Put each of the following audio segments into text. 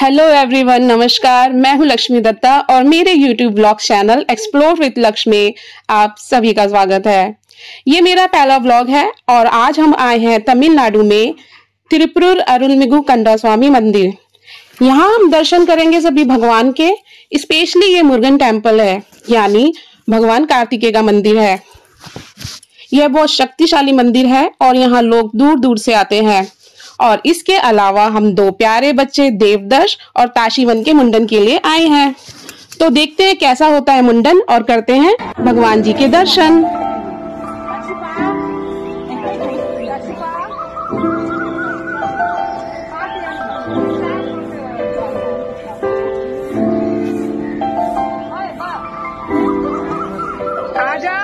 Hello everyone, नमस्कार। मैं हूं लक्ष्मी दत्ता और मेरे YouTube blog channel explore with Lakshmi में आप सभी का स्वागत है। ये मेरा पहला ब्लॉग है और आज हम आए हैं तमिलनाडु में तिरुपुर अरुलमिगु कंडास्वामी मंदिर। यहाँ हम दर्शन करेंगे सभी भगवान के। स्पेशली ये मुरुगन टेम्पल है, यानी भगवान कार्तिकेय का मंदिर है। यह बहुत शक्तिशाली मंदिर है और यहाँ लोग दूर दूर से आते हैं। और इसके अलावा हम दो प्यारे बच्चे देवदर्श और ताशीवन के मुंडन के लिए आए हैं। तो देखते हैं कैसा होता है मुंडन और करते हैं भगवान जी के दर्शन। आ जाओ।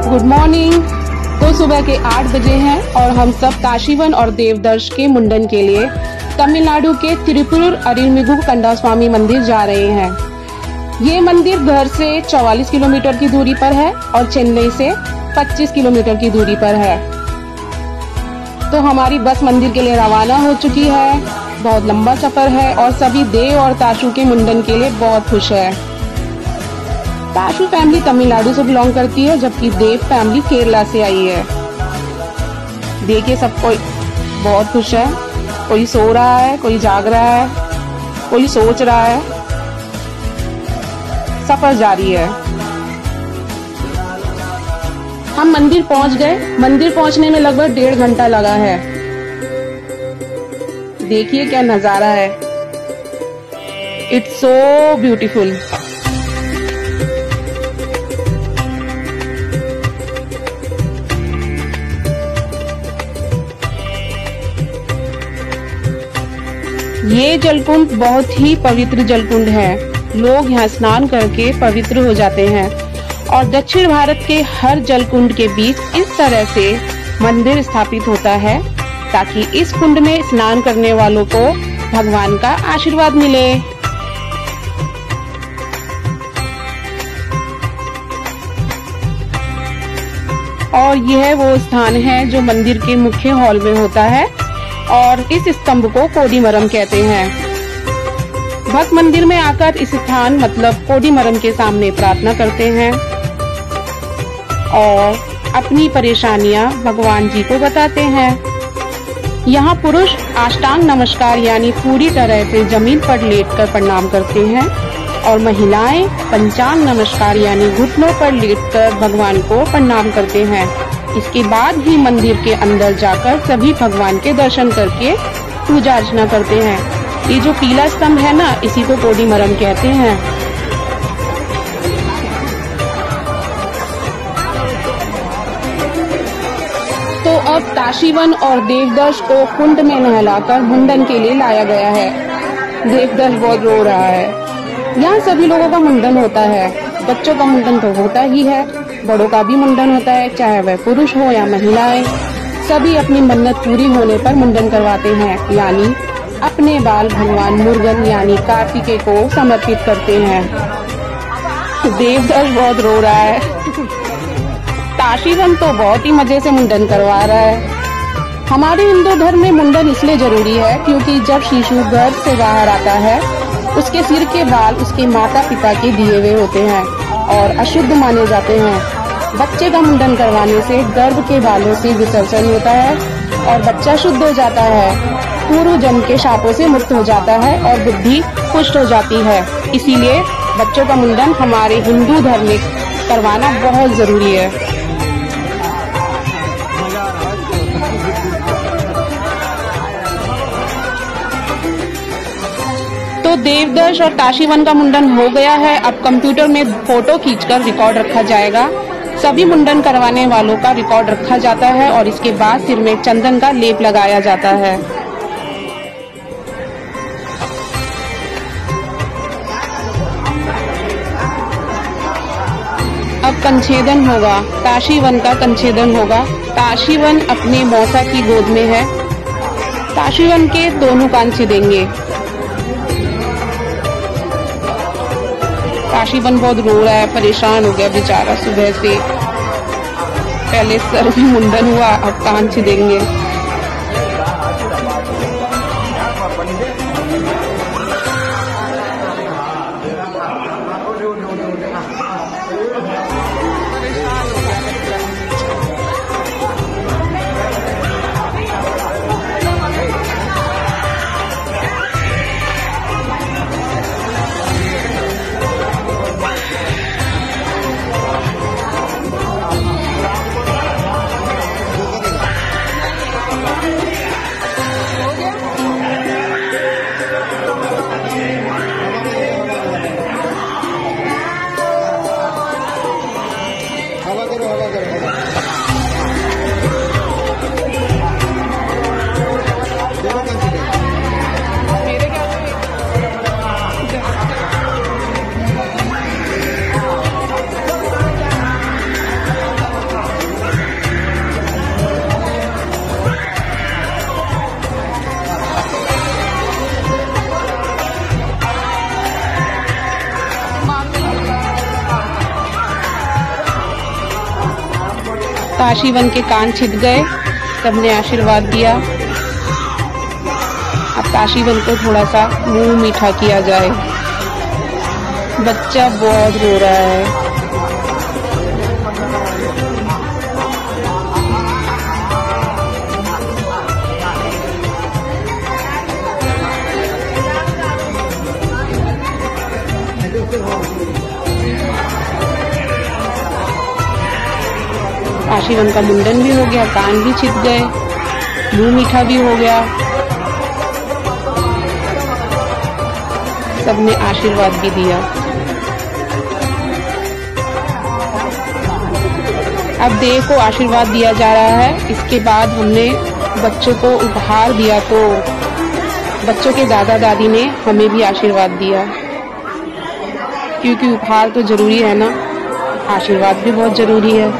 Good morning. तो सुबह के 8 बजे हैं और हम सब ताशीवन और देवदर्श के मुंडन के लिए तमिलनाडु के तिरुपुर अरुलमिगु कंडास्वामी मंदिर जा रहे हैं। ये मंदिर घर से 44 किलोमीटर की दूरी पर है और चेन्नई से 25 किलोमीटर की दूरी पर है। तो हमारी बस मंदिर के लिए रवाना हो चुकी है। बहुत लंबा सफर है और सभी देव और ताशु के मुंडन के लिए बहुत खुश है। ताशु फैमिली तमिलनाडु से बिलोंग करती है, जबकि देव फैमिली केरला से आई है। देखिए सब कोई बहुत खुश है। कोई सो रहा है, कोई जाग रहा है, कोई सोच रहा है। सफर जारी है। हम मंदिर पहुंच गए। मंदिर पहुंचने में लगभग 1.5 घंटा लगा है। देखिए क्या नजारा है। It's so beautiful. ये जलकुंड बहुत ही पवित्र जलकुंड है। लोग यहाँ स्नान करके पवित्र हो जाते हैं और दक्षिण भारत के हर जलकुंड के बीच इस तरह से मंदिर स्थापित होता है ताकि इस कुंड में स्नान करने वालों को भगवान का आशीर्वाद मिले। और यह वो स्थान है जो मंदिर के मुख्य हॉल में होता है और इस स्तंभ को कोडीमरम कहते हैं। भक्त मंदिर में आकर इस स्थान मतलब कोडीमरम के सामने प्रार्थना करते हैं और अपनी परेशानियां भगवान जी को बताते हैं। यहाँ पुरुष अष्टांग नमस्कार यानी पूरी तरह से जमीन पर लेटकर प्रणाम करते हैं और महिलाएं पंचांग नमस्कार यानी घुटनों पर लेटकर भगवान को प्रणाम करते हैं। इसके बाद ही मंदिर के अंदर जाकर सभी भगवान के दर्शन करके पूजा अर्चना करते हैं। ये जो पीला स्तंभ है ना, इसी को कोडीमरम कहते हैं। तो अब ताशीवन और देवदर्श को कुंड में नहलाकर मुंडन के लिए लाया गया है। देवदर्श बहुत रो रहा है। यहाँ सभी लोगों का मुंडन होता है। बच्चों का मुंडन तो होता ही है, बड़ों का भी मुंडन होता है, चाहे वह पुरुष हो या महिलाएं। सभी अपनी मन्नत पूरी होने पर मुंडन करवाते हैं, यानी अपने बाल भगवान मुरुगन यानी कार्तिकेय को समर्पित करते हैं। देवदर्श बहुत रो रहा है। ताशीवन तो बहुत ही मजे से मुंडन करवा रहा है। हमारे हिंदू धर्म में मुंडन इसलिए जरूरी है क्योंकि जब शिशु गर्भ से बाहर आता है उसके सिर के बाल उसके माता पिता के दिए हुए होते हैं और अशुद्ध माने जाते हैं। बच्चे का मुंडन करवाने से गर्भ के बालों से विसर्जन होता है और बच्चा शुद्ध हो जाता है, पूर्व जन्म के शापों से मुक्त हो जाता है और बुद्धि पुष्ट हो जाती है। इसीलिए बच्चों का मुंडन हमारे हिंदू धर्म में करवाना बहुत जरूरी है। तो देवदर्श और ताशीवन का मुंडन हो गया है। अब कंप्यूटर में फोटो खींचकर रिकॉर्ड रखा जाएगा। सभी मुंडन करवाने वालों का रिकॉर्ड रखा जाता है और इसके बाद सिर में चंदन का लेप लगाया जाता है। अब कंछेदन होगा। ताशीवन का कंछेदन होगा। ताशीवन अपने मौसा की गोद में है। ताशीवन के दोनों कान छेदेंगे। ताशीवन बहुत रो रहा है, परेशान हो गया बेचारा सुबह से। पहले सर में मुंडन हुआ, अब कान छिदेंगे। काशीवन के कान छिद गए, सबने आशीर्वाद दिया। अब काशीवन को थोड़ा सा मुंह मीठा किया जाए। बच्चा बहुत रो रहा है। काशीवन का मुंडन भी हो गया, कान भी छिद गए, मुंह मीठा भी हो गया। सबने आशीर्वाद भी दिया। अब देव को आशीर्वाद दिया जा रहा है। इसके बाद हमने बच्चों को उपहार दिया, तो बच्चों के दादा दादी ने हमें भी आशीर्वाद दिया, क्योंकि उपहार तो जरूरी है ना, आशीर्वाद भी बहुत जरूरी है।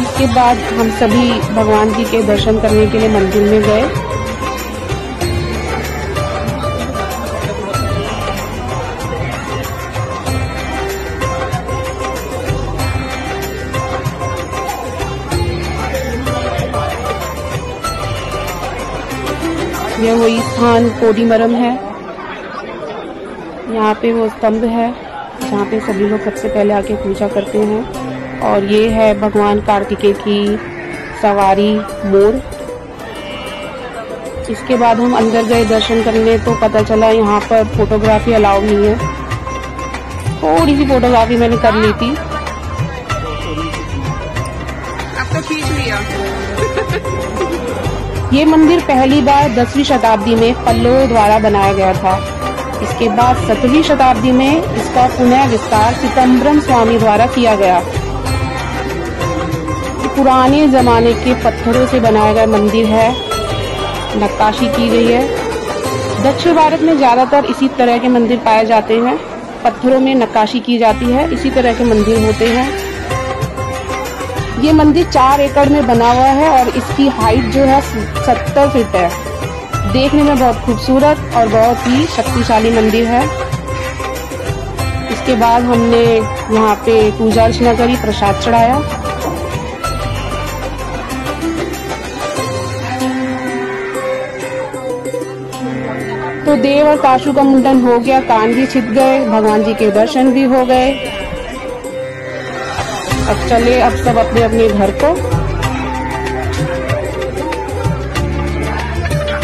इसके बाद हम सभी भगवान जी के दर्शन करने के लिए मंदिर में गए। यह वही स्थान कोडीमरम है। यहाँ पे वो स्तंभ है जहाँ पे सभी लोग सबसे पहले आके पूजा करते हैं। और ये है भगवान कार्तिकेय की सवारी मोर। इसके बाद हम अंदर गए दर्शन करने, तो पता चला यहाँ पर फोटोग्राफी अलाउ नहीं है। थोड़ी सी फोटोग्राफी मैंने कर ली थी। अब तो खींच लिया। ये मंदिर पहली बार 10वीं शताब्दी में पल्लवों द्वारा बनाया गया था। इसके बाद 7वीं शताब्दी में इसका पुनः विस्तार चिदंबरम स्वामी द्वारा किया गया। पुराने जमाने के पत्थरों से बनाया गया मंदिर है, नक्काशी की गई है। दक्षिण भारत में ज्यादातर इसी तरह के मंदिर पाए जाते हैं, पत्थरों में नक्काशी की जाती है, इसी तरह के मंदिर होते हैं। ये मंदिर 4 एकड़ में बना हुआ है और इसकी हाइट जो है 70 फीट है। देखने में बहुत खूबसूरत और बहुत ही शक्तिशाली मंदिर है। इसके बाद हमने यहाँ पे पूजा अर्चना करी, प्रसाद चढ़ाया। तो देव और काशू का मुंडन हो गया, कान भी छिद गए, भगवान जी के दर्शन भी हो गए। अब चले अब सब अपने अपने घर को।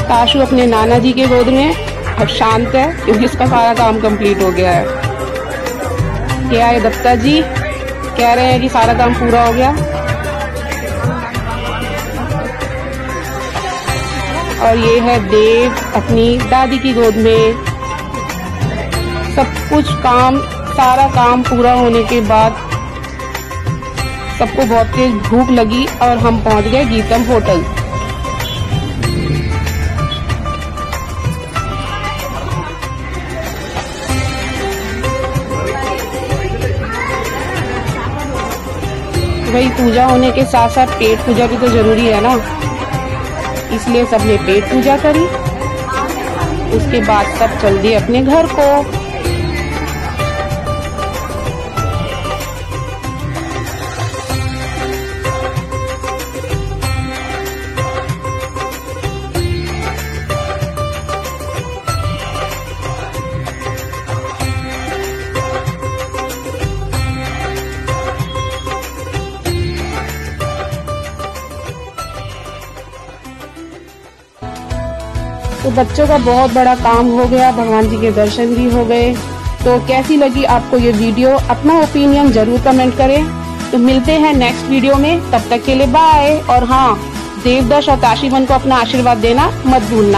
काशू अपने नाना जी के गोद में अब शांत है, क्योंकि इसका सारा काम कंप्लीट हो गया है। क्या है दत्ता जी कह रहे हैं कि सारा काम पूरा हो गया। और ये है देव अपनी दादी की गोद में। सब कुछ सारा काम पूरा होने के बाद सबको बहुत तेज भूख लगी और हम पहुंच गए गीतम होटल। वही पूजा होने के साथ साथ पेट पूजा भी तो जरूरी है ना, इसलिए सबने पेट पूजा करी। उसके बाद सब चल दिए अपने घर को। तो बच्चों का बहुत बड़ा काम हो गया, भगवान जी के दर्शन भी हो गए। तो कैसी लगी आपको ये वीडियो? अपना ओपिनियन जरूर कमेंट करें। तो मिलते हैं नेक्स्ट वीडियो में, तब तक के लिए बाय। और हाँ, देवदर्श और काशीवन को अपना आशीर्वाद देना मत भूलना।